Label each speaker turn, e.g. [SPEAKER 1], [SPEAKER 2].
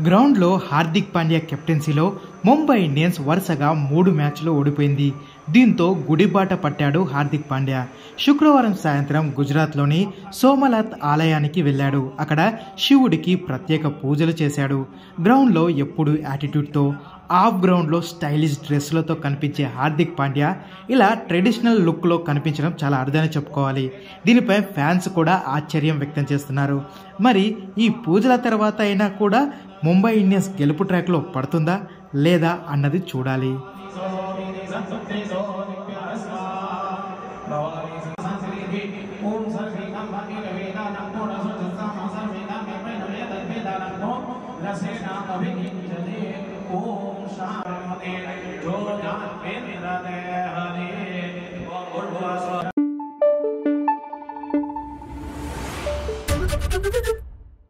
[SPEAKER 1] గ్రౌండ్లో హార్దిక్ పాండ్యా కెప్టెన్సీలో ముంబై ఇండియన్స్ వరుసగా 3 మ్యాచ్లు ఓడిపోయింది. దీంతో గుడిబాట పట్టాడు హార్దిక్ పాండ్యా. శుక్రవారం సాయంత్రం గుజరాత్లోని సోమనాథ్ ఆలయానికి వెళ్ళాడు. అక్కడ శివుడికి ప్రత్యేక పూజలు చేశాడు. గ్రౌండ్లో ఎప్పుడు యాటిట్యూడ్తో, ఆఫ్ గ్రౌండ్లో స్టైలిష్ డ్రెస్లతో కనిపించే హార్దిక్ పాండ్యా ఇలా ట్రెడిషనల్ లుక్లో కనిపించడం చాలా అరుదని చెప్పుకోవాలి. దీనిపై ఫ్యాన్స్ కూడా ఆశ్చర్యం వ్యక్తం చేస్తున్నారు. మరి ఈ పూజల తర్వాత అయినా కూడా ముంబై ఇండియన్స్ గెలుపు ట్రాక్లో పడుతుందా లేదా అన్నది చూడాలి.
[SPEAKER 2] ఓం